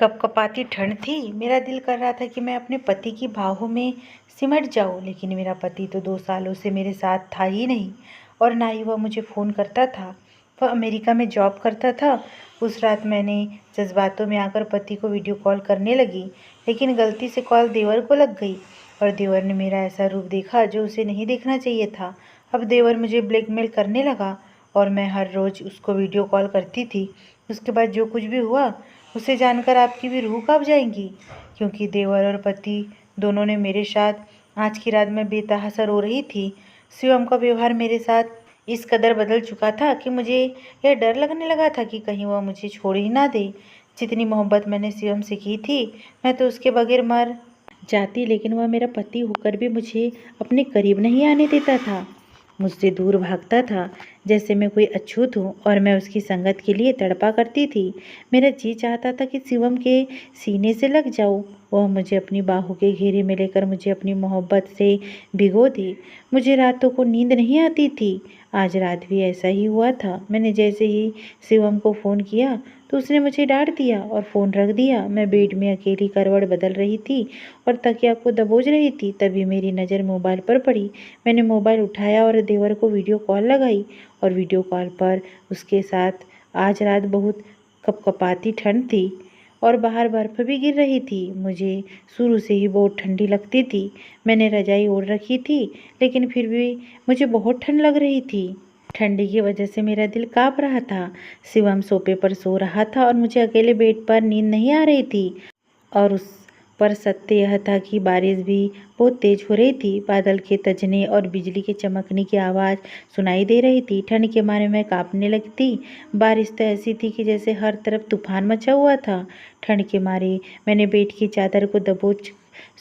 कपकपाती ठंड थी। मेरा दिल कर रहा था कि मैं अपने पति की बाहों में सिमट जाऊं, लेकिन मेरा पति तो 2 सालों से मेरे साथ था ही नहीं और ना ही वह मुझे फ़ोन करता था। वह अमेरिका में जॉब करता था। उस रात मैंने जज्बातों में आकर पति को वीडियो कॉल करने लगी, लेकिन गलती से कॉल देवर को लग गई और देवर ने मेरा ऐसा रूप देखा जो उसे नहीं देखना चाहिए था। अब देवर मुझे ब्लैकमेल करने लगा और मैं हर रोज़ उसको वीडियो कॉल करती थी। उसके बाद जो कुछ भी हुआ उसे जानकर आपकी भी रूह काँप जाएगी, क्योंकि देवर और पति दोनों ने मेरे साथ आज की रात में बेतहाशा रो रही थी। शिवम का व्यवहार मेरे साथ इस कदर बदल चुका था कि मुझे यह डर लगने लगा था कि कहीं वह मुझे छोड़ ही ना दे। जितनी मोहब्बत मैंने शिवम से की थी, मैं तो उसके बगैर मर जाती, लेकिन वह मेरा पति होकर भी मुझे अपने करीब नहीं आने देता था। मुझसे दूर भागता था जैसे मैं कोई अछूत हूँ और मैं उसकी संगत के लिए तड़पा करती थी। मेरा जी चाहता था कि शिवम के सीने से लग जाऊँ। वह मुझे अपनी बाहों के घेरे में लेकर मुझे अपनी मोहब्बत से भिगो दी। मुझे रातों को नींद नहीं आती थी। आज रात भी ऐसा ही हुआ था। मैंने जैसे ही शिवम को फ़ोन किया तो उसने मुझे डांट दिया और फ़ोन रख दिया। मैं बेड में अकेली करवट बदल रही थी और तकिया को दबोच रही थी, तभी मेरी नज़र मोबाइल पर पड़ी। मैंने मोबाइल उठाया और देवर को वीडियो कॉल लगाई और वीडियो कॉल पर उसके साथ आज रात बहुत कपकपाती ठंड थी और बाहर बर्फ़ भी गिर रही थी। मुझे शुरू से ही बहुत ठंडी लगती थी। मैंने रजाई ओढ़ रखी थी, लेकिन फिर भी मुझे बहुत ठंड लग रही थी। ठंडी की वजह से मेरा दिल काँप रहा था। शिवम सोफे पर सो रहा था और मुझे अकेले बेड पर नींद नहीं आ रही थी। और उस पर सत्य यह था कि बारिश भी बहुत तेज हो रही थी। बादल के तजने और बिजली के चमकने की आवाज़ सुनाई दे रही थी। ठंड के मारे मैं कांपने लगी थी। बारिश तो ऐसी थी कि जैसे हर तरफ तूफान मचा हुआ था। ठंड के मारे मैंने बेड की चादर को दबोच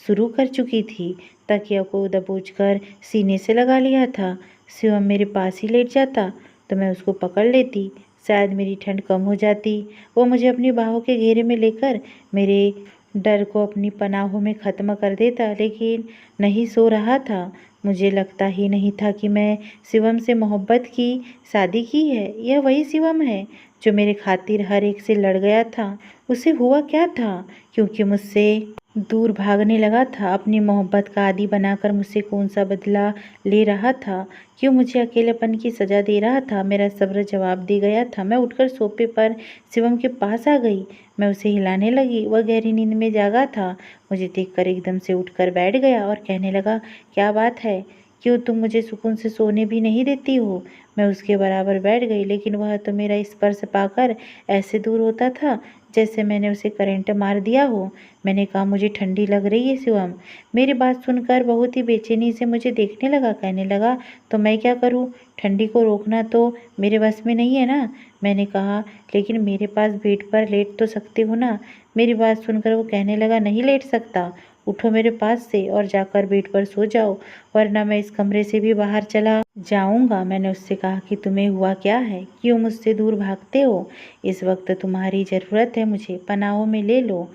शुरू कर चुकी थी। तकिया को दबोचकर सीने से लगा लिया था। शिवम मेरे पास ही लेट जाता तो मैं उसको पकड़ लेती। शायद मेरी ठंड कम हो जाती। वो मुझे अपनी बाहों के घेरे में लेकर मेरे डर को अपनी पनाहों में ख़त्म कर देता, लेकिन नहीं सो रहा था। मुझे लगता ही नहीं था कि मैं शिवम से मोहब्बत की शादी की है। यह वही शिवम है जो मेरे खातिर हर एक से लड़ गया था। उसे हुआ क्या था? क्योंकि मुझसे दूर भागने लगा था, अपनी मोहब्बत का आदी बनाकर मुझसे कौन सा बदला ले रहा था? क्यों मुझे अकेलेपन की सज़ा दे रहा था? मेरा सब्र जवाब दे गया था। मैं उठकर सोफे पर शिवम के पास आ गई। मैं उसे हिलाने लगी। वह गहरी नींद में जागा था। मुझे देखकर एकदम से उठकर बैठ गया और कहने लगा, क्या बात है? क्यों तुम मुझे सुकून से सोने भी नहीं देती हो? मैं उसके बराबर बैठ गई, लेकिन वह तो मेरा स्पर्श पाकर ऐसे दूर होता था जैसे मैंने उसे करंट मार दिया हो। मैंने कहा, मुझे ठंडी लग रही है शिवम। मेरी बात सुनकर बहुत ही बेचैनी से मुझे देखने लगा। कहने लगा, तो मैं क्या करूं? ठंडी को रोकना तो मेरे बस में नहीं है ना। मैंने कहा, लेकिन मेरे पास बेड पर लेट तो सकते हो ना। मेरी बात सुनकर वो कहने लगा, नहीं लेट सकता। उठो मेरे पास से और जाकर बेड पर सो जाओ, वरना मैं इस कमरे से भी बाहर चला जाऊंगा। मैंने उससे कहा कि तुम्हें हुआ क्या है? क्यों मुझसे दूर भागते हो? इस वक्त तुम्हारी ज़रूरत है मुझे। पनाहों में ले लो,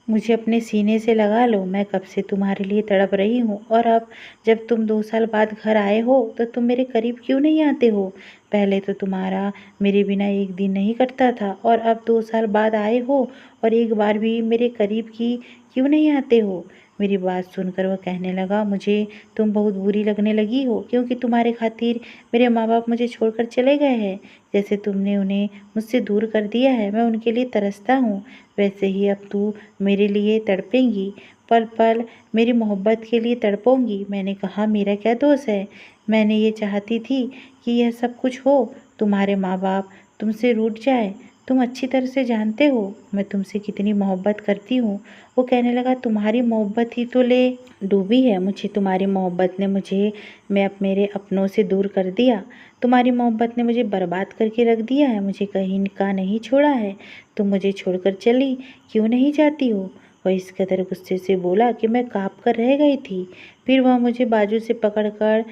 मुझे अपने सीने से लगा लो। मैं कब से तुम्हारे लिए तड़प रही हूँ, और अब जब तुम 2 साल बाद घर आए हो तो तुम मेरे करीब क्यों नहीं आते हो? पहले तो तुम्हारा मेरे बिना एक दिन नहीं कटता था, और अब 2 साल बाद आए हो और एक बार भी मेरे करीब की क्यों नहीं आते हो? मेरी बात सुनकर वह कहने लगा, मुझे तुम बहुत बुरी लगने लगी हो, क्योंकि तुम्हारे खातिर मेरे माँ बाप मुझे छोड़कर चले गए हैं। जैसे तुमने उन्हें मुझसे दूर कर दिया है, मैं उनके लिए तरसता हूँ, वैसे ही अब तू मेरे लिए तड़पेंगी। पल पल मेरी मोहब्बत के लिए तड़पोंगी। मैंने कहा, मेरा क्या दोष है? मैंने ये चाहती थी कि यह सब कुछ हो, तुम्हारे माँ बाप तुमसे रूठ जाए। तुम अच्छी तरह से जानते हो मैं तुमसे कितनी मोहब्बत करती हूँ। वो कहने लगा, तुम्हारी मोहब्बत ही तो ले डूबी है मुझे। तुम्हारी मोहब्बत ने मुझे मैं अब मेरे अपनों से दूर कर दिया। तुम्हारी मोहब्बत ने मुझे बर्बाद करके रख दिया है, मुझे कहीं का नहीं छोड़ा है। तुम मुझे छोड़कर चली क्यों नहीं जाती हो? वह इस कदर गुस्से से बोला कि मैं काँप कर रह गई थी। फिर वह मुझे बाजू से पकड़कर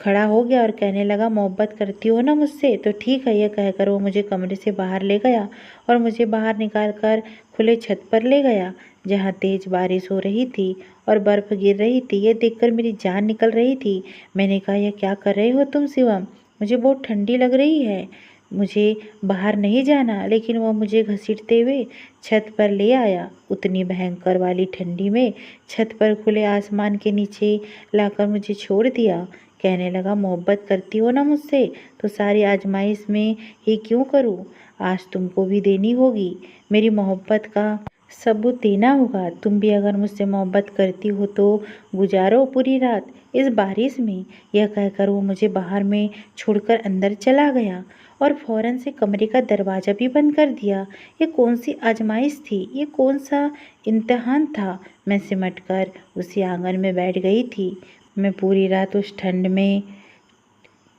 खड़ा हो गया और कहने लगा, मोहब्बत करती हो ना मुझसे? तो ठीक है। यह कहकर वो मुझे कमरे से बाहर ले गया और मुझे बाहर निकाल कर खुले छत पर ले गया, जहाँ तेज बारिश हो रही थी और बर्फ़ गिर रही थी। यह देखकर मेरी जान निकल रही थी। मैंने कहा, यह क्या कर रहे हो तुम शिवम? मुझे बहुत ठंडी लग रही है। मुझे बाहर नहीं जाना, लेकिन वह मुझे घसीटते हुए छत पर ले आया। उतनी भयंकर वाली ठंडी में छत पर खुले आसमान के नीचे लाकर मुझे छोड़ दिया। कहने लगा, मोहब्बत करती हो ना मुझसे, तो सारी आजमाइश में ही क्यों करूं? आज तुमको भी देनी होगी। मेरी मोहब्बत का सबूत देना होगा। तुम भी अगर मुझसे मोहब्बत करती हो तो गुजारो पूरी रात इस बारिश में। यह कहकर वो मुझे बाहर में छोड़कर अंदर चला गया और फौरन से कमरे का दरवाज़ा भी बंद कर दिया। ये कौन सी आजमाइश थी? ये कौन सा इम्तिहान था? मैं सिमट कर उसी आंगन में बैठ गई थी। मैं पूरी रात उस ठंड में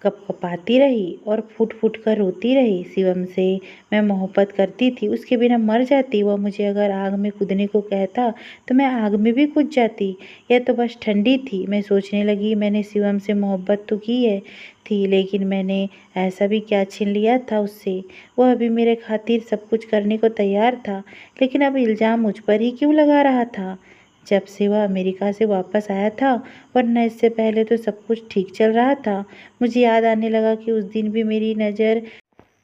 कपकपाती रही और फूट फूट कर रोती रही। शिवम से मैं मोहब्बत करती थी, उसके बिना मर जाती। वह मुझे अगर आग में कूदने को कहता तो मैं आग में भी कूद जाती। यह तो बस ठंडी थी। मैं सोचने लगी, मैंने शिवम से मोहब्बत तो की है थी, लेकिन मैंने ऐसा भी क्या छीन लिया था उससे? वह अभी मेरे खातिर सब कुछ करने को तैयार था, लेकिन अब इल्ज़ाम मुझ पर ही क्यों लगा रहा था? जब से वह अमेरिका से वापस आया था, वरना इससे पहले तो सब कुछ ठीक चल रहा था। मुझे याद आने लगा कि उस दिन भी मेरी नज़र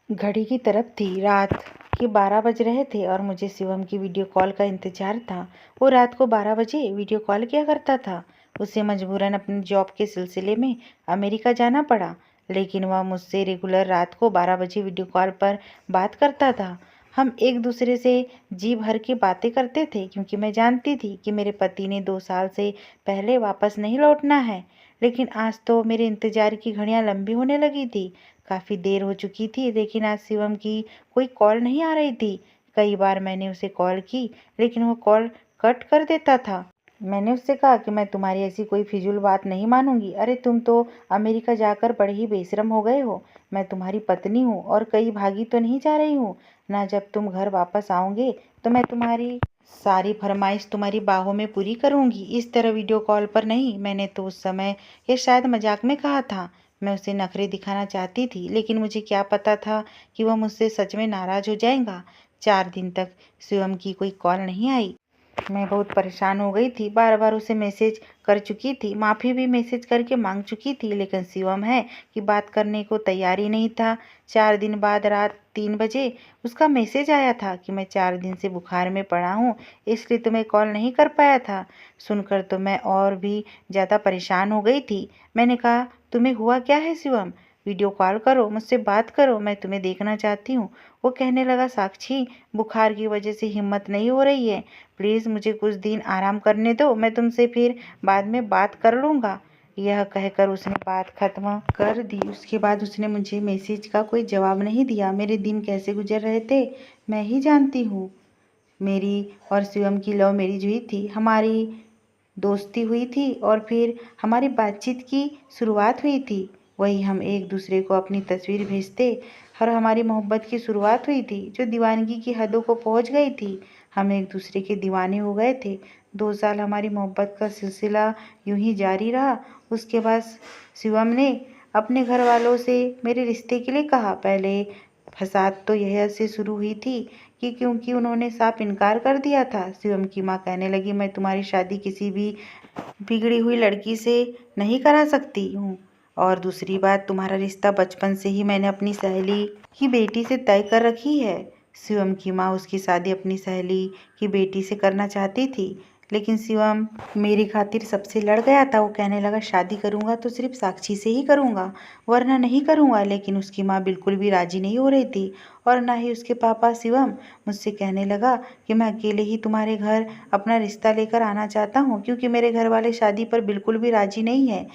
घड़ी की तरफ थी। रात के 12 बज रहे थे और मुझे शिवम की वीडियो कॉल का इंतजार था। वो रात को 12 बजे वीडियो कॉल किया करता था। उसे मजबूरन अपनी जॉब के सिलसिले में अमेरिका जाना पड़ा, लेकिन वह मुझसे रेगुलर रात को 12 बजे वीडियो कॉल पर बात करता था। हम एक दूसरे से जी भर के बातें करते थे, क्योंकि मैं जानती थी कि मेरे पति ने 2 साल से पहले वापस नहीं लौटना है। लेकिन आज तो मेरे इंतजार की घड़ियां लंबी होने लगी थी। काफ़ी देर हो चुकी थी, लेकिन आज शिवम की कोई कॉल नहीं आ रही थी। कई बार मैंने उसे कॉल की, लेकिन वो कॉल कट कर देता था। मैंने उससे कहा कि मैं तुम्हारी ऐसी कोई फिजूल बात नहीं मानूंगी। अरे तुम तो अमेरिका जाकर बड़े ही बेशरम हो गए हो। मैं तुम्हारी पत्नी हूँ और कहीं भागी तो नहीं जा रही हूँ ना। जब तुम घर वापस आओगे तो मैं तुम्हारी सारी फरमाइश तुम्हारी बाहों में पूरी करूंगी, इस तरह वीडियो कॉल पर नहीं। मैंने तो उस समय ये शायद मजाक में कहा था। मैं उसे नखरे दिखाना चाहती थी, लेकिन मुझे क्या पता था कि वह मुझसे सच में नाराज हो जाएगा। 4 दिन तक शिवम की कोई कॉल नहीं आई। मैं बहुत परेशान हो गई थी। बार बार उसे मैसेज कर चुकी थी, माफ़ी भी मैसेज करके मांग चुकी थी, लेकिन शिवम है कि बात करने को तैयार ही नहीं था। 4 दिन बाद रात 3 बजे उसका मैसेज आया था कि मैं 4 दिन से बुखार में पड़ा हूँ, इसलिए तुम्हें कॉल नहीं कर पाया था। सुनकर तो मैं और भी ज़्यादा परेशान हो गई थी। मैंने कहा, तुम्हें हुआ क्या है शिवम? वीडियो कॉल करो, मुझसे बात करो, मैं तुम्हें देखना चाहती हूँ। वो कहने लगा, साक्षी, बुखार की वजह से हिम्मत नहीं हो रही है। प्लीज़ मुझे कुछ दिन आराम करने दो, मैं तुमसे फिर बाद में बात कर लूँगा। यह कहकर उसने बात ख़त्म कर दी। उसके बाद उसने मुझे मैसेज का कोई जवाब नहीं दिया। मेरे दिन कैसे गुजर रहे थे मैं ही जानती हूँ। मेरी और शिवम की लव मैरिज हुई थी, हमारी दोस्ती हुई थी और फिर हमारी बातचीत की शुरुआत हुई थी। वही हम एक दूसरे को अपनी तस्वीर भेजते और हमारी मोहब्बत की शुरुआत हुई थी, जो दीवानगी की हदों को पहुंच गई थी। हम एक दूसरे के दीवाने हो गए थे। 2 साल हमारी मोहब्बत का सिलसिला यूं ही जारी रहा। उसके बाद शिवम ने अपने घर वालों से मेरे रिश्ते के लिए कहा। पहले फसाद तो यह से शुरू हुई थी कि क्योंकि उन्होंने साफ इनकार कर दिया था। शिवम की माँ कहने लगी, मैं तुम्हारी शादी किसी भी बिगड़ी हुई लड़की से नहीं करा सकती हूँ। और दूसरी बात, तुम्हारा रिश्ता बचपन से ही मैंने अपनी सहेली की बेटी से तय कर रखी है। शिवम की माँ उसकी शादी अपनी सहेली की बेटी से करना चाहती थी, लेकिन शिवम मेरी खातिर सबसे लड़ गया था। वो कहने लगा, शादी करूँगा तो सिर्फ साक्षी से ही करूँगा, वरना नहीं करूँगा। लेकिन उसकी माँ बिल्कुल भी राजी नहीं हो रही थी, और ना ही उसके पापा। शिवम मुझसे कहने लगा कि मैं अकेले ही तुम्हारे घर अपना रिश्ता लेकर आना चाहता हूँ, क्योंकि मेरे घर वाले शादी पर बिल्कुल भी राजी नहीं है।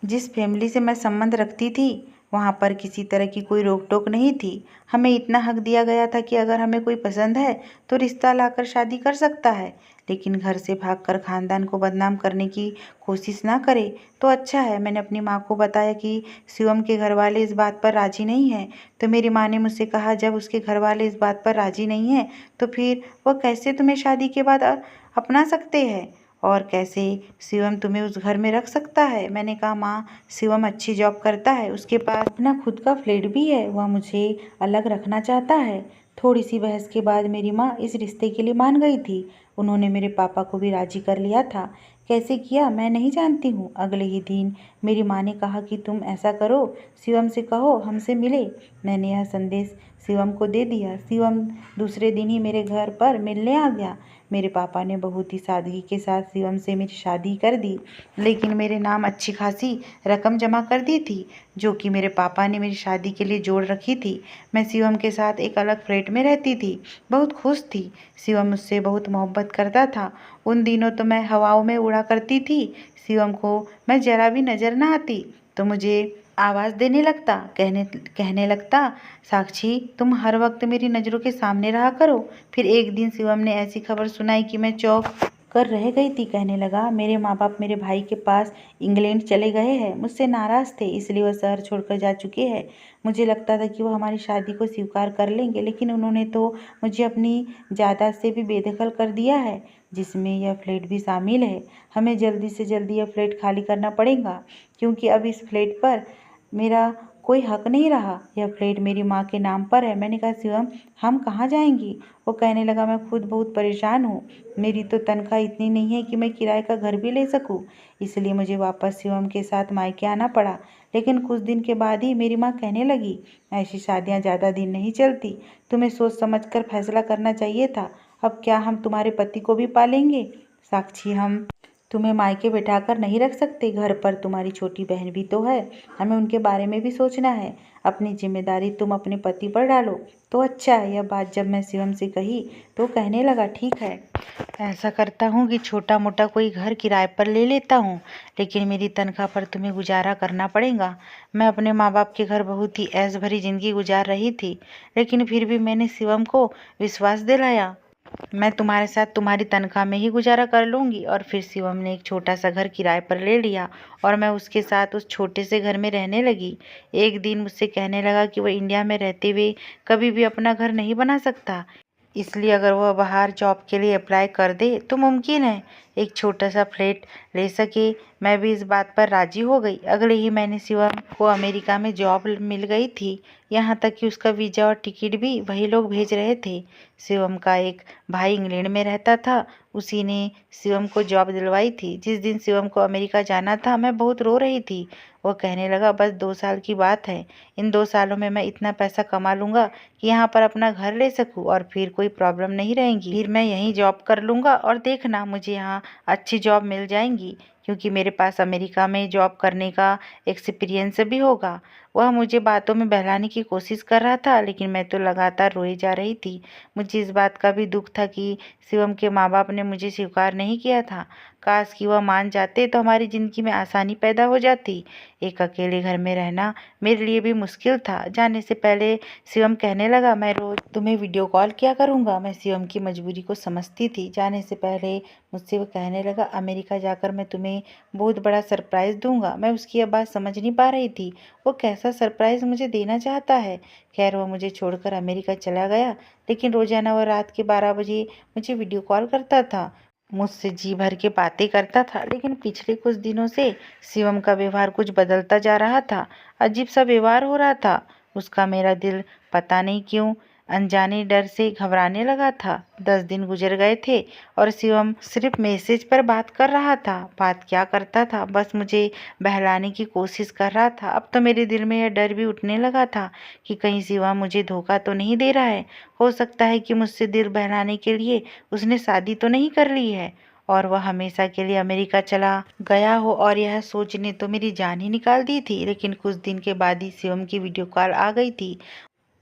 जिस फैमिली से मैं संबंध रखती थी वहाँ पर किसी तरह की कोई रोक टोक नहीं थी। हमें इतना हक दिया गया था कि अगर हमें कोई पसंद है तो रिश्ता लाकर शादी कर सकता है, लेकिन घर से भागकर खानदान को बदनाम करने की कोशिश ना करे तो अच्छा है। मैंने अपनी माँ को बताया कि शिवम के घर वाले इस बात पर राजी नहीं हैं, तो मेरी माँ ने मुझसे कहा, जब उसके घर वाले इस बात पर राजी नहीं हैं तो फिर वह कैसे तुम्हें शादी के बाद अपना सकते हैं, और कैसे शिवम तुम्हें उस घर में रख सकता है। मैंने कहा, माँ, शिवम अच्छी जॉब करता है, उसके पास अपना खुद का फ्लैट भी है, वह मुझे अलग रखना चाहता है, थोड़ी सी बहस के बाद मेरी माँ इस रिश्ते के लिए मान गई थी। उन्होंने मेरे पापा को भी राजी कर लिया था। कैसे किया मैं नहीं जानती हूँ। अगले ही दिन मेरी माँ ने कहा कि तुम ऐसा करो, शिवम से कहो हमसे मिले। मैंने यह संदेश शिवम को दे दिया। शिवम दूसरे दिन ही मेरे घर पर मिलने आ गया। मेरे पापा ने बहुत ही सादगी के साथ शिवम से मेरी शादी कर दी, लेकिन मेरे नाम अच्छी खासी रकम जमा कर दी थी, जो कि मेरे पापा ने मेरी शादी के लिए जोड़ रखी थी। मैं शिवम के साथ एक अलग फ्लैट में रहती थी, बहुत खुश थी। शिवम मुझसे बहुत मोहब्बत करता था। उन दिनों तो मैं हवाओं में उड़ा करती थी। शिवम को मैं जरा भी नज़र ना आती तो मुझे आवाज़ देने लगता, कहने लगता, साक्षी तुम हर वक्त मेरी नज़रों के सामने रहा करो। फिर एक दिन शिवम ने ऐसी खबर सुनाई कि मैं चौंक कर रह गई थी। कहने लगा, मेरे माँ बाप मेरे भाई के पास इंग्लैंड चले गए हैं। मुझसे नाराज़ थे, इसलिए वह शहर छोड़कर जा चुके हैं। मुझे लगता था कि वो हमारी शादी को स्वीकार कर लेंगे, लेकिन उन्होंने तो मुझे अपनी जायदाद से भी बेदखल कर दिया है, जिसमें यह फ्लैट भी शामिल है। हमें जल्दी से जल्दी यह फ्लैट खाली करना पड़ेगा, क्योंकि अब इस फ्लैट पर मेरा कोई हक नहीं रहा। यह फ्लैट मेरी माँ के नाम पर है। मैंने कहा, शिवम हम कहाँ जाएंगी? वो कहने लगा, मैं खुद बहुत परेशान हूँ। मेरी तो तनख्वाह इतनी नहीं है कि मैं किराए का घर भी ले सकूँ, इसलिए मुझे वापस शिवम के साथ मायके आना पड़ा। लेकिन कुछ दिन के बाद ही मेरी माँ कहने लगी, ऐसी शादियाँ ज़्यादा दिन नहीं चलती, तुम्हें सोच समझ कर फैसला करना चाहिए था। अब क्या हम तुम्हारे पति को भी पालेंगे? साक्षी, हम तुम्हें मायके बैठाकर नहीं रख सकते। घर पर तुम्हारी छोटी बहन भी तो है, हमें उनके बारे में भी सोचना है। अपनी जिम्मेदारी तुम अपने पति पर डालो तो अच्छा है। यह बात जब मैं शिवम से कही तो कहने लगा, ठीक है, ऐसा करता हूँ कि छोटा मोटा कोई घर किराए पर ले लेता हूँ, लेकिन मेरी तनख्वाह पर तुम्हें गुजारा करना पड़ेगा। मैं अपने माँ बाप के घर बहुत ही ऐश भरी जिंदगी गुजार रही थी, लेकिन फिर भी मैंने शिवम को विश्वास दिलाया, मैं तुम्हारे साथ तुम्हारी तनख्वाह में ही गुजारा कर लूँगी। और फिर शिवम ने एक छोटा सा घर किराए पर ले लिया और मैं उसके साथ उस छोटे से घर में रहने लगी। एक दिन मुझसे कहने लगा कि वह इंडिया में रहते हुए कभी भी अपना घर नहीं बना सकता, इसलिए अगर वह बाहर जॉब के लिए अप्लाई कर दे तो मुमकिन है एक छोटा सा फ्लैट ले सके। मैं भी इस बात पर राजी हो गई। अगले ही महीने शिवम को अमेरिका में जॉब मिल गई थी, यहाँ तक कि उसका वीज़ा और टिकट भी वही लोग भेज रहे थे। शिवम का एक भाई इंग्लैंड में रहता था, उसी ने शिवम को जॉब दिलवाई थी। जिस दिन शिवम को अमेरिका जाना था मैं बहुत रो रही थी। वो कहने लगा, बस 2 साल की बात है, इन 2 सालों में मैं इतना पैसा कमा लूँगा कि यहाँ पर अपना घर ले सकूँ और फिर कोई प्रॉब्लम नहीं रहेगी। फिर मैं यहीं जॉब कर लूँगा और देखना मुझे यहाँ अच्छी जॉब मिल जाएंगी, क्योंकि मेरे पास अमेरिका में जॉब करने का एक्सपीरियंस भी होगा। वह मुझे बातों में बहलाने की कोशिश कर रहा था, लेकिन मैं तो लगातार रोई जा रही थी। मुझे इस बात का भी दुख था कि शिवम के माँ बाप ने मुझे स्वीकार नहीं किया था। काश कि वह मान जाते तो हमारी ज़िंदगी में आसानी पैदा हो जाती। एक अकेले घर में रहना मेरे लिए भी मुश्किल था। जाने से पहले शिवम कहने लगा, मैं रोज़ तुम्हें वीडियो कॉल किया करूँगा। मैं शिवम की मजबूरी को समझती थी। जाने से पहले मुझसे वो कहने लगा, अमेरिका जाकर मैं तुम्हें बहुत बड़ा सरप्राइज़ दूंगा। मैं उसकी अब बात समझ नहीं पा रही थी, वो कैसा सरप्राइज़ मुझे देना चाहता है। खैर, वह मुझे छोड़कर अमेरिका चला गया, लेकिन रोज़ाना वह रात के 12 बजे मुझे वीडियो कॉल करता था, मुझसे जी भर के बातें करता था। लेकिन पिछले कुछ दिनों से शिवम का व्यवहार कुछ बदलता जा रहा था, अजीब सा व्यवहार हो रहा था उसका। मेरा दिल पता नहीं क्यों अनजाने डर से घबराने लगा था। 10 दिन गुजर गए थे और शिवम सिर्फ मैसेज पर बात कर रहा था। बात क्या करता था, बस मुझे बहलाने की कोशिश कर रहा था। अब तो मेरे दिल में यह डर भी उठने लगा था कि कहीं शिवम मुझे धोखा तो नहीं दे रहा है। हो सकता है कि मुझसे दिल बहलाने के लिए उसने शादी तो नहीं कर ली है और वह हमेशा के लिए अमेरिका चला गया हो, और यह सोचने तो मेरी जान ही निकाल दी थी। लेकिन कुछ दिन के बाद ही शिवम की वीडियो कॉल आ गई थी।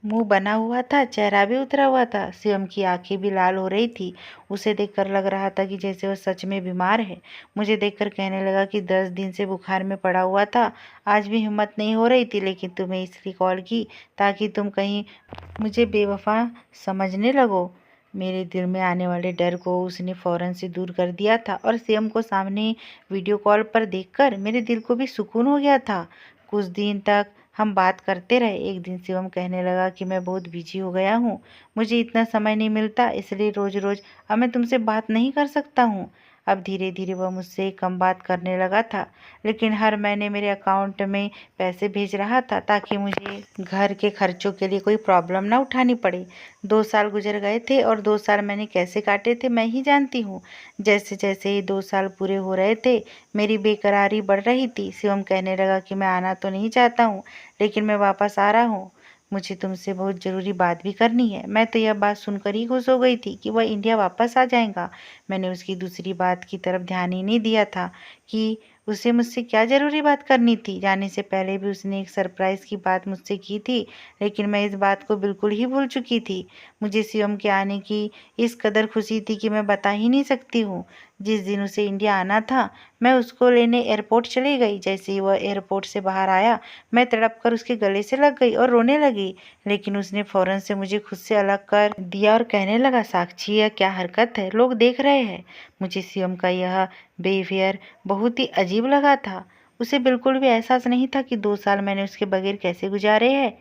मुंह बना हुआ था, चेहरा भी उतरा हुआ था, शिवम की आंखें भी लाल हो रही थी। उसे देखकर लग रहा था कि जैसे वह सच में बीमार है। मुझे देखकर कहने लगा कि 10 दिन से बुखार में पड़ा हुआ था, आज भी हिम्मत नहीं हो रही थी, लेकिन तुम्हें इसलिए कॉल की ताकि तुम कहीं मुझे बेवफा समझने लगो। मेरे दिल में आने वाले डर को उसने फौरन से दूर कर दिया था और शिवम को सामने वीडियो कॉल पर देखकर मेरे दिल को भी सुकून हो गया था। कुछ दिन तक हम बात करते रहे। एक दिन शिवम कहने लगा कि मैं बहुत बिजी हो गया हूँ, मुझे इतना समय नहीं मिलता, इसलिए रोज़ रोज़ अब मैं तुमसे बात नहीं कर सकता हूँ। अब धीरे धीरे वह मुझसे कम बात करने लगा था, लेकिन हर महीने मेरे अकाउंट में पैसे भेज रहा था ताकि मुझे घर के खर्चों के लिए कोई प्रॉब्लम ना उठानी पड़े। 2 साल गुजर गए थे और 2 साल मैंने कैसे काटे थे मैं ही जानती हूँ। जैसे जैसे ये 2 साल पूरे हो रहे थे, मेरी बेकरारी बढ़ रही थी। शिवम कहने लगा कि मैं आना तो नहीं चाहता हूँ, लेकिन मैं वापस आ रहा हूँ। मुझे तुमसे बहुत ज़रूरी बात भी करनी है। मैं तो यह बात सुनकर ही खुश हो गई थी कि वह इंडिया वापस आ जाएगा। मैंने उसकी दूसरी बात की तरफ ध्यान ही नहीं दिया था कि उसे मुझसे क्या ज़रूरी बात करनी थी। जाने से पहले भी उसने एक सरप्राइज़ की बात मुझसे की थी, लेकिन मैं इस बात को बिल्कुल ही भूल चुकी थी। मुझे शिवम के आने की इस कदर खुशी थी कि मैं बता ही नहीं सकती हूँ। जिस दिन उसे इंडिया आना था, मैं उसको लेने एयरपोर्ट चली गई। जैसे ही वह एयरपोर्ट से बाहर आया, मैं तड़प कर उसके गले से लग गई और रोने लगी, लेकिन उसने फ़ौरन से मुझे खुद से अलग कर दिया और कहने लगा, साक्षी यह क्या हरकत है, लोग देख रहे हैं। मुझे शिवम का यह बिहेवियर बहुत ही अजीब लगा था। उसे बिल्कुल भी एहसास नहीं था कि 2 साल मैंने उसके बगैर कैसे गुजारे हैं।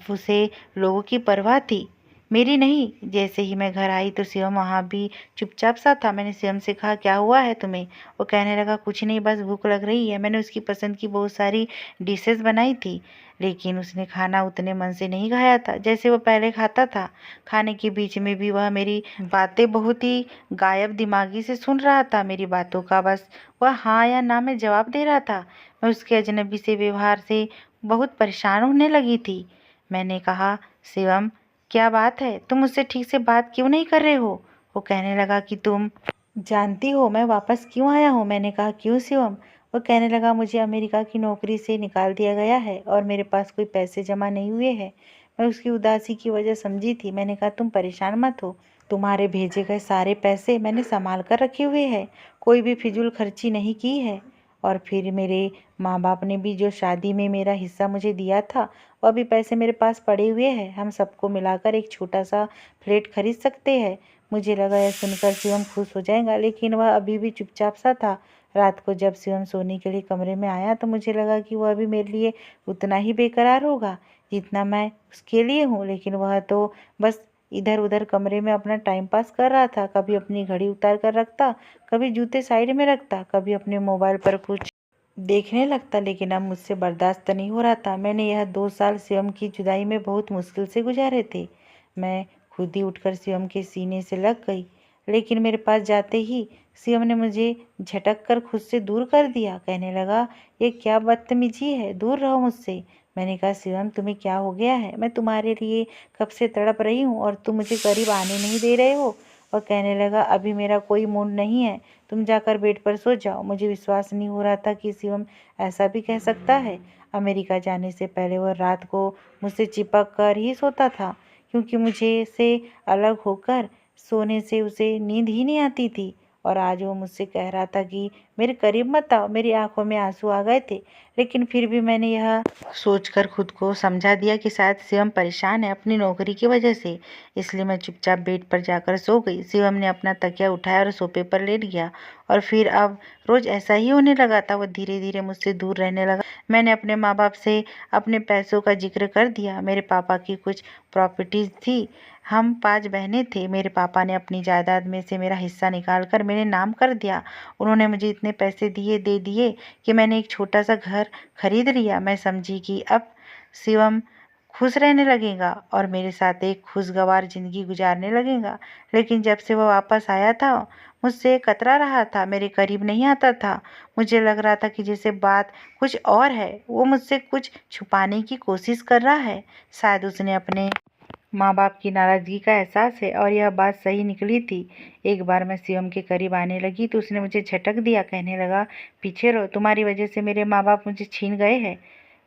उसे लोगों की परवाह थी, मेरी नहीं। जैसे ही मैं घर आई तो शिवम वहाँ भी चुपचाप सा था। मैंने शिवम से कहा, क्या हुआ है तुम्हें? वो कहने लगा, कुछ नहीं, बस भूख लग रही है। मैंने उसकी पसंद की बहुत सारी डिशेस बनाई थी, लेकिन उसने खाना उतने मन से नहीं खाया था जैसे वो पहले खाता था। खाने के बीच में भी वह मेरी बातें बहुत ही गायब दिमागी से सुन रहा था। मेरी बातों का बस वह हाँ या ना में जवाब दे रहा था। मैं उसके अजनबी से व्यवहार से बहुत परेशान होने लगी थी। मैंने कहा, शिवम क्या बात है, तुम मुझसे ठीक से बात क्यों नहीं कर रहे हो? वो कहने लगा कि तुम जानती हो मैं वापस क्यों आया हूँ। मैंने कहा, क्यों शिवम? वो कहने लगा, मुझे अमेरिका की नौकरी से निकाल दिया गया है और मेरे पास कोई पैसे जमा नहीं हुए हैं। मैं उसकी उदासी की वजह समझी थी। मैंने कहा, तुम परेशान मत हो, तुम्हारे भेजे गए सारे पैसे मैंने संभाल कर रखे हुए हैं, कोई भी फिजूल खर्ची नहीं की है। और फिर मेरे माँ बाप ने भी जो शादी में मेरा हिस्सा मुझे दिया था, वह भी पैसे मेरे पास पड़े हुए हैं। हम सबको मिलाकर एक छोटा सा फ्लैट खरीद सकते हैं। मुझे लगा यह सुनकर शिवम खुश हो जाएगा, लेकिन वह अभी भी चुपचाप सा था। रात को जब शिवम सोने के लिए कमरे में आया तो मुझे लगा कि वह भी मेरे लिए उतना ही बेकरार होगा जितना मैं उसके लिए हूँ। लेकिन वह तो बस इधर उधर कमरे में अपना टाइम पास कर रहा था। कभी अपनी घड़ी उतार कर रखता, कभी जूते साइड में रखता, कभी अपने मोबाइल पर कुछ देखने लगता, लेकिन अब मुझसे बर्दाश्त नहीं हो रहा था। मैंने यह 2 साल शिवम की जुदाई में बहुत मुश्किल से गुजारे थे। मैं खुद ही उठकर शिवम के सीने से लग गई, लेकिन मेरे पास जाते ही शिवम ने मुझे झटक कर खुद से दूर कर दिया। कहने लगा, ये क्या बदतमीजी है, दूर रहो मुझसे। मैंने कहा, शिवम तुम्हें क्या हो गया है? मैं तुम्हारे लिए कब से तड़प रही हूँ और तुम मुझे करीब आने नहीं दे रहे हो। और कहने लगा, अभी मेरा कोई मूड नहीं है, तुम जाकर बेड पर सो जाओ। मुझे विश्वास नहीं हो रहा था कि शिवम ऐसा भी कह सकता है। अमेरिका जाने से पहले वह रात को मुझसे चिपक कर ही सोता था, क्योंकि मुझे से अलग होकर सोने से उसे नींद ही नहीं आती थी। और आज वो मुझसे कह रहा था कि मेरे करीब मत आओ। मेरी आंखों में आंसू आ गए थे, लेकिन फिर भी मैंने यह सोचकर खुद को समझा दिया कि शायद शिवम परेशान है अपनी नौकरी की वजह से। इसलिए मैं चुपचाप बेड पर जाकर सो गई। शिवम ने अपना तकिया उठाया और सोफे पर लेट गया, और फिर अब रोज ऐसा ही होने लगा था। वह धीरे धीरे मुझसे दूर रहने लगा। मैंने अपने माँ बाप से अपने पैसों का जिक्र कर दिया। मेरे पापा की कुछ प्रॉपर्टीज थी, हम 5 बहनें थे। मेरे पापा ने अपनी जायदाद में से मेरा हिस्सा निकाल कर मेरे नाम कर दिया। उन्होंने मुझे इतने पैसे दे दिए कि मैंने एक छोटा सा घर खरीद लिया। मैं समझी कि अब शिवम खुश रहने लगेगा और मेरे साथ एक खुशगवार जिंदगी गुजारने लगेगा। लेकिन जब से वह वापस आया था, मुझसे कतरा रहा था, मेरे करीब नहीं आता था। मुझे लग रहा था कि जैसे बात कुछ और है, वो मुझसे कुछ छुपाने की कोशिश कर रहा है। शायद उसने अपने माँ बाप की नाराज़गी का एहसास है, और यह बात सही निकली थी। एक बार मैं शिवम के करीब आने लगी तो उसने मुझे झटक दिया। कहने लगा, पीछे रहो, तुम्हारी वजह से मेरे माँ बाप मुझे छीन गए हैं।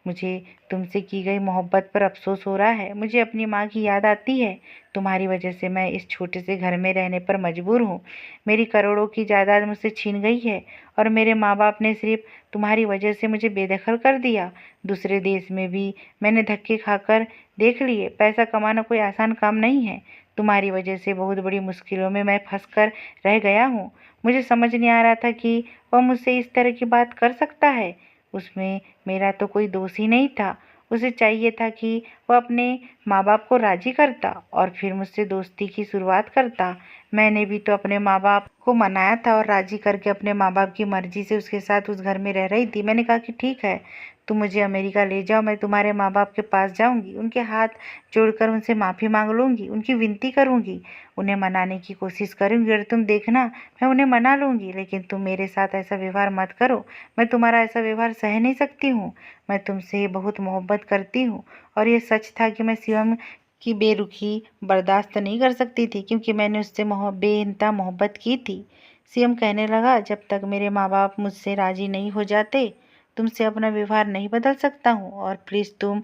मुझे तुमसे की गई मोहब्बत पर अफसोस हो रहा है। मुझे अपनी माँ की याद आती है। तुम्हारी वजह से मैं इस छोटे से घर में रहने पर मजबूर हूँ। मेरी करोड़ों की जायदाद मुझसे छीन गई है, और मेरे माँ बाप ने सिर्फ तुम्हारी वजह से मुझे बेदखल कर दिया। दूसरे देश में भी मैंने धक्के खाकर देख लिए। पैसा कमाना कोई आसान काम नहीं है। तुम्हारी वजह से बहुत बड़ी मुश्किलों में मैं फंस कर रह गया हूँ। मुझे समझ नहीं आ रहा था कि वह मुझसे इस तरह की बात कर सकता है। उसमें मेरा तो कोई दोष ही नहीं था। उसे चाहिए था कि वह अपने माँ बाप को राजी करता और फिर मुझसे दोस्ती की शुरुआत करता। मैंने भी तो अपने माँ बाप को मनाया था और राजी करके अपने माँ बाप की मर्जी से उसके साथ उस घर में रह रही थी। मैंने कहा कि ठीक है, तुम मुझे अमेरिका ले जाओ, मैं तुम्हारे माँ बाप के पास जाऊंगी, उनके हाथ जोड़कर उनसे माफ़ी मांग लूंगी, उनकी विनती करूंगी, उन्हें मनाने की कोशिश करूंगी और तुम देखना मैं उन्हें मना लूंगी। लेकिन तुम मेरे साथ ऐसा व्यवहार मत करो, मैं तुम्हारा ऐसा व्यवहार सह नहीं सकती हूँ। मैं तुमसे बहुत मोहब्बत करती हूँ। और ये सच था कि मैं शिवम की बेरुखी बर्दाश्त नहीं कर सकती थी, क्योंकि मैंने उससे बेइंतहा मोहब्बत की थी। शिवम कहने लगा, जब तक मेरे माँ बाप मुझसे राजी नहीं हो जाते, तुमसे अपना व्यवहार नहीं बदल सकता हूँ। और प्लीज़ तुम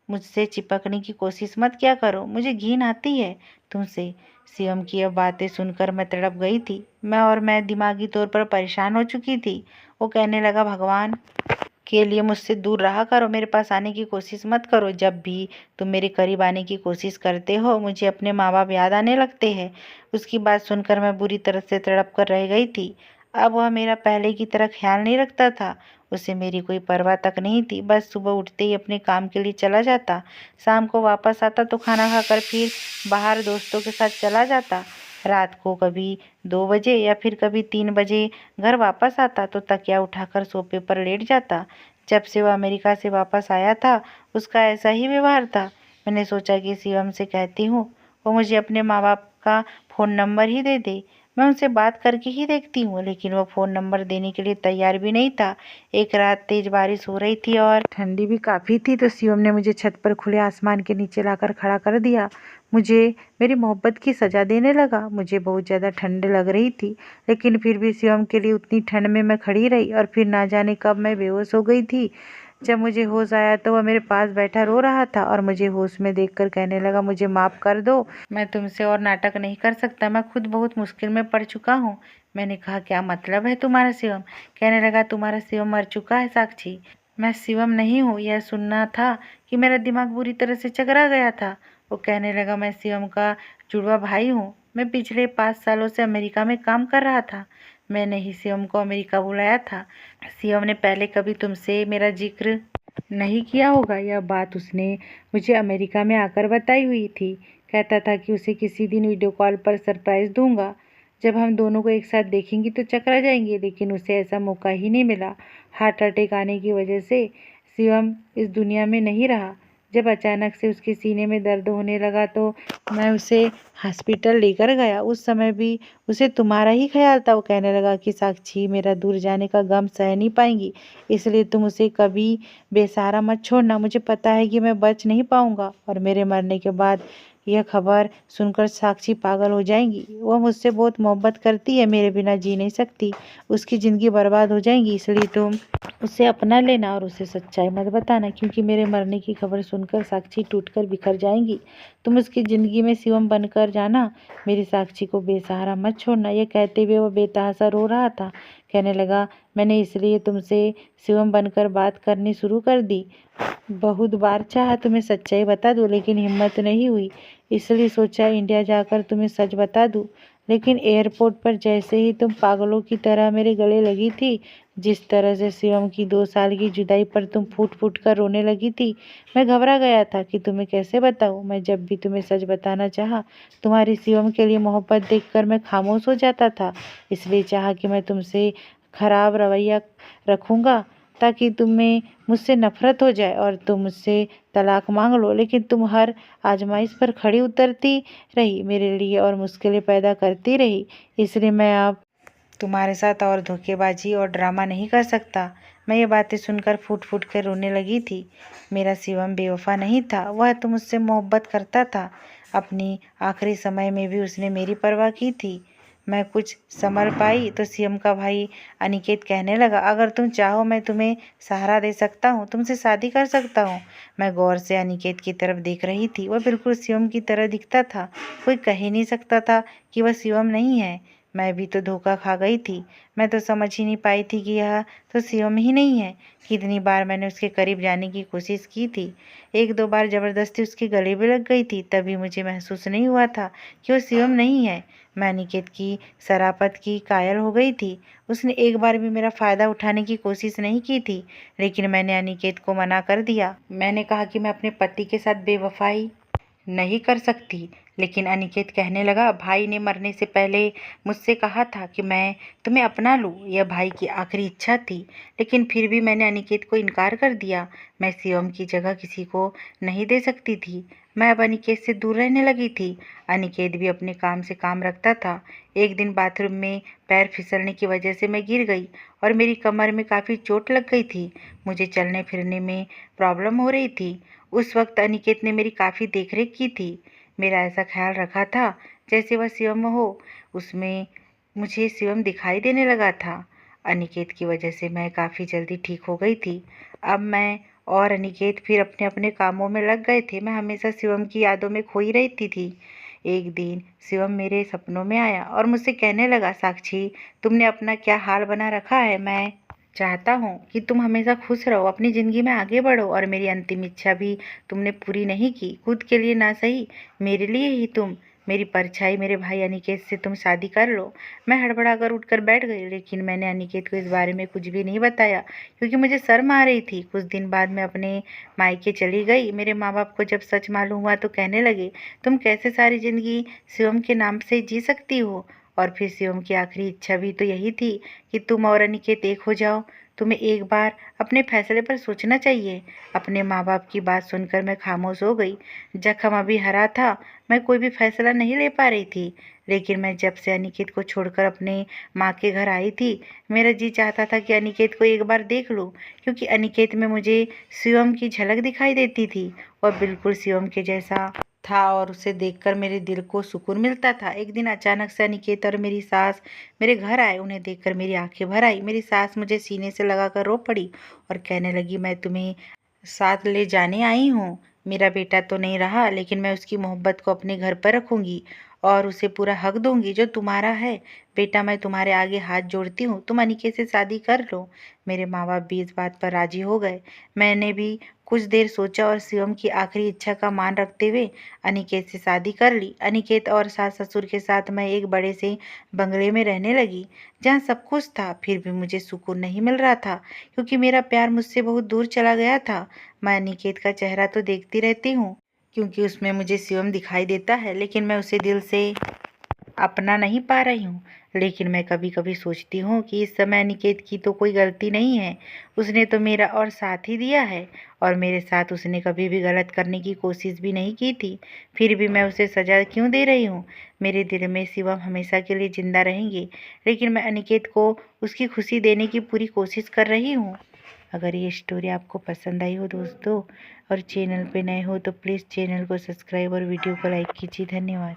मुझसे चिपकने की कोशिश मत किया करो, मुझे घिन आती है तुमसे। शिवम की अब बातें सुनकर मैं तड़प गई थी। मैं दिमागी तौर पर परेशान हो चुकी थी। वो कहने लगा, भगवान के लिए मुझसे दूर रहा करो, मेरे पास आने की कोशिश मत करो। जब भी तुम मेरे करीब आने की कोशिश करते हो, मुझे अपने माँ बाप याद आने लगते हैं। उसकी बात सुनकर मैं बुरी तरह से तड़प कर रह गई थी। अब वह मेरा पहले की तरह ख्याल नहीं रखता था। उसे मेरी कोई परवाह तक नहीं थी। बस सुबह उठते ही अपने काम के लिए चला जाता, शाम को वापस आता तो खाना खाकर फिर बाहर दोस्तों के साथ चला जाता। रात को कभी 2 बजे या फिर कभी 3 बजे घर वापस आता तो तकिया उठाकर सोफे पर लेट जाता। जब से वह अमेरिका से वापस आया था, उसका ऐसा ही व्यवहार था। मैंने सोचा कि शिवम से कहती हूँ, वो मुझे अपने माँ बाप का फ़ोन नंबर ही दे दे, मैं उनसे बात करके ही देखती हूँ। लेकिन वो फ़ोन नंबर देने के लिए तैयार भी नहीं था। एक रात तेज बारिश हो रही थी और ठंडी भी काफ़ी थी, तो शिवम ने मुझे छत पर खुले आसमान के नीचे लाकर खड़ा कर दिया। मुझे मेरी मोहब्बत की सज़ा देने लगा। मुझे बहुत ज़्यादा ठंड लग रही थी, लेकिन फिर भी शिवम के लिए उतनी ठंड में मैं खड़ी रही और फिर ना जाने कब मैं बेहोश हो गई थी। जब मुझे होश आया तो वह मेरे पास बैठा रो रहा था और मुझे होश में देखकर कहने लगा, मुझे माफ़ कर दो, मैं तुमसे और नाटक नहीं कर सकता, मैं खुद बहुत मुश्किल में पड़ चुका हूँ। मैंने कहा, क्या मतलब है तुम्हारा शिवम? कहने लगा, तुम्हारा शिवम मर चुका है साक्षी, मैं शिवम नहीं हूँ। यह सुनना था कि मेरा दिमाग बुरी तरह से चकरा गया था। वो कहने लगा, मैं शिवम का जुड़वा भाई हूँ। मैं पिछले 5 सालों से अमेरिका में काम कर रहा था। मैंने ही शिवम को अमेरिका बुलाया था। शिवम ने पहले कभी तुमसे मेरा जिक्र नहीं किया होगा। यह बात उसने मुझे अमेरिका में आकर बताई हुई थी। कहता था कि उसे किसी दिन वीडियो कॉल पर सरप्राइज़ दूंगा, जब हम दोनों को एक साथ देखेंगी तो चकरा जाएंगे। लेकिन उसे ऐसा मौका ही नहीं मिला। हार्ट अटैक आने की वजह से शिवम इस दुनिया में नहीं रहा। जब अचानक से उसके सीने में दर्द होने लगा तो मैं उसे हॉस्पिटल लेकर गया। उस समय भी उसे तुम्हारा ही ख्याल था। वो कहने लगा कि साक्षी मेरा दूर जाने का गम सह नहीं पाएंगी, इसलिए तुम उसे कभी बेसहारा मत छोड़ना। मुझे पता है कि मैं बच नहीं पाऊंगा और मेरे मरने के बाद यह खबर सुनकर साक्षी पागल हो जाएंगी। वह मुझसे बहुत मोहब्बत करती है, मेरे बिना जी नहीं सकती, उसकी ज़िंदगी बर्बाद हो जाएगी। इसलिए तुम उसे अपना लेना और उसे सच्चाई मत बताना, क्योंकि मेरे मरने की खबर सुनकर साक्षी टूटकर बिखर जाएंगी। तुम उसकी ज़िंदगी में शिवम बनकर जाना, मेरी साक्षी को बेसहारा मत छोड़ना। यह कहते हुए वह बेतहासा रो रहा था। कहने लगा, मैंने इसलिए तुमसे शिवम बनकर बात करनी शुरू कर दी। बहुत बार चाहा तुम्हें सच्चाई बता दूं, लेकिन हिम्मत नहीं हुई। इसलिए सोचा इंडिया जाकर तुम्हें सच बता दूं। लेकिन एयरपोर्ट पर जैसे ही तुम पागलों की तरह मेरे गले लगी थी, जिस तरह से शिवम की 2 साल की जुदाई पर तुम फूट फूट कर रोने लगी थी, मैं घबरा गया था कि तुम्हें कैसे बताऊं। मैं जब भी तुम्हें सच बताना चाहा, तुम्हारी शिवम के लिए मोहब्बत देखकर मैं खामोश हो जाता था। इसलिए चाहा कि मैं तुमसे खराब रवैया रखूंगा, ताकि तुम्हें मुझसे नफरत हो जाए और तुम मुझसे तलाक मांग लो। लेकिन तुम हर आजमाइश पर खड़ी उतरती रही, मेरे लिए और मुश्किलें पैदा करती रही। इसलिए मैं अब तुम्हारे साथ और धोखेबाजी और ड्रामा नहीं कर सकता। मैं ये बातें सुनकर फूट फूट कर रोने लगी थी। मेरा शिवम बेवफा नहीं था, वह तो मुझसे मोहब्बत करता था। अपनी आखिरी समय में भी उसने मेरी परवाह की थी। मैं कुछ संभल पाई तो शिवम का भाई अनिकेत कहने लगा, अगर तुम चाहो मैं तुम्हें सहारा दे सकता हूँ, तुमसे शादी कर सकता हूँ। मैं गौर से अनिकेत की तरफ देख रही थी। वह बिल्कुल शिवम की तरह दिखता था। कोई कह ही नहीं सकता था कि वह शिवम नहीं है। मैं भी तो धोखा खा गई थी। मैं तो समझ ही नहीं पाई थी कि यह तो शिवम ही नहीं है। कितनी बार मैंने उसके करीब जाने की कोशिश की थी। एक दो बार ज़बरदस्ती उसके गले भी लग गई थी, तभी मुझे महसूस नहीं हुआ था कि वो शिवम नहीं है। मैं अनिकेत की शराफत की कायल हो गई थी। उसने एक बार भी मेरा फ़ायदा उठाने की कोशिश नहीं की थी, लेकिन मैंने अनिकेत को मना कर दिया। मैंने कहा कि मैं अपने पति के साथ बेवफाई नहीं कर सकती। लेकिन अनिकेत कहने लगा, भाई ने मरने से पहले मुझसे कहा था कि मैं तुम्हें अपना लूँ। यह भाई की आखिरी इच्छा थी। लेकिन फिर भी मैंने अनिकेत को इनकार कर दिया। मैं शिवम की जगह किसी को नहीं दे सकती थी। मैं अब अनिकेत से दूर रहने लगी थी। अनिकेत भी अपने काम से काम रखता था। एक दिन बाथरूम में पैर फिसलने की वजह से मैं गिर गई और मेरी कमर में काफ़ी चोट लग गई थी। मुझे चलने फिरने में प्रॉब्लम हो रही थी। उस वक्त अनिकेत ने मेरी काफ़ी देखरेख की थी। मेरा ऐसा ख्याल रखा था जैसे वह शिवम हो। उसमें मुझे शिवम दिखाई देने लगा था। अनिकेत की वजह से मैं काफ़ी जल्दी ठीक हो गई थी। अब मैं और अनिकेत फिर अपने अपने कामों में लग गए थे। मैं हमेशा शिवम की यादों में खोई रहती थी। एक दिन शिवम मेरे सपनों में आया और मुझसे कहने लगा, साक्षी, तुमने अपना क्या हाल बना रखा है। मैं चाहता हूँ कि तुम हमेशा खुश रहो, अपनी ज़िंदगी में आगे बढ़ो। और मेरी अंतिम इच्छा भी तुमने पूरी नहीं की। खुद के लिए ना सही, मेरे लिए ही तुम, मेरी परछाई, मेरे भाई अनिकेत से तुम शादी कर लो। मैं हड़बड़ा कर उठकर बैठ गई, लेकिन मैंने अनिकेत को इस बारे में कुछ भी नहीं बताया, क्योंकि मुझे शर्म आ रही थी। कुछ दिन बाद मैं अपने मायके चली गई। मेरे माँ बाप को जब सच मालूम हुआ तो कहने लगे, तुम कैसे सारी ज़िंदगी शिवम के नाम से जी सकती हो। और फिर शिवम की आखिरी इच्छा भी तो यही थी कि तुम और अनिकेत एक हो जाओ। तुम्हें एक बार अपने फैसले पर सोचना चाहिए। अपने माँ बाप की बात सुनकर मैं खामोश हो गई। जख्म अभी हरा था। मैं कोई भी फैसला नहीं ले पा रही थी। लेकिन मैं जब से अनिकेत को छोड़कर अपने माँ के घर आई थी, मेरा जी चाहता था कि अनिकेत को एक बार देख लूँ, क्योंकि अनिकेत में मुझे शिवम की झलक दिखाई देती थी। वह बिल्कुल शिवम के जैसा था और उसे देखकर मेरे दिल को सुकून मिलता था। एक दिन अचानक से अनिकेत और मेरी सास मेरे घर आए। उन्हें देखकर मेरी आंखें भर आई। मेरी सास मुझे सीने से लगाकर रो पड़ी और कहने लगी, मैं तुम्हें साथ ले जाने आई हूँ। मेरा बेटा तो नहीं रहा, लेकिन मैं उसकी मोहब्बत को अपने घर पर रखूँगी और उसे पूरा हक दूंगी जो तुम्हारा है। बेटा, मैं तुम्हारे आगे हाथ जोड़ती हूँ, तुम अनिकेत से शादी कर लो। मेरे माँ बाप भी इस बात पर राजी हो गए। मैंने भी कुछ देर सोचा और शिवम की आखिरी इच्छा का मान रखते हुए अनिकेत से शादी कर ली। अनिकेत और सास ससुर के साथ मैं एक बड़े से बंगले में रहने लगी, जहाँ सब कुछ था। फिर भी मुझे सुकून नहीं मिल रहा था, क्योंकि मेरा प्यार मुझसे बहुत दूर चला गया था। मैं अनिकेत का चेहरा तो देखती रहती हूँ, क्योंकि उसमें मुझे शिवम दिखाई देता है, लेकिन मैं उसे दिल से अपना नहीं पा रही हूँ। लेकिन मैं कभी कभी सोचती हूँ कि इस समय अनिकेत की तो कोई गलती नहीं है। उसने तो मेरा और साथ ही दिया है, और मेरे साथ उसने कभी भी गलत करने की कोशिश भी नहीं की थी। फिर भी मैं उसे सज़ा क्यों दे रही हूँ। मेरे दिल में शिवम हमेशा के लिए ज़िंदा रहेंगे, लेकिन मैं अनिकेत को उसकी खुशी देने की पूरी कोशिश कर रही हूँ। अगर ये स्टोरी आपको पसंद आई हो दोस्तों, और चैनल पे नए हो तो प्लीज़ चैनल को सब्सक्राइब और वीडियो को लाइक कीजिए। धन्यवाद।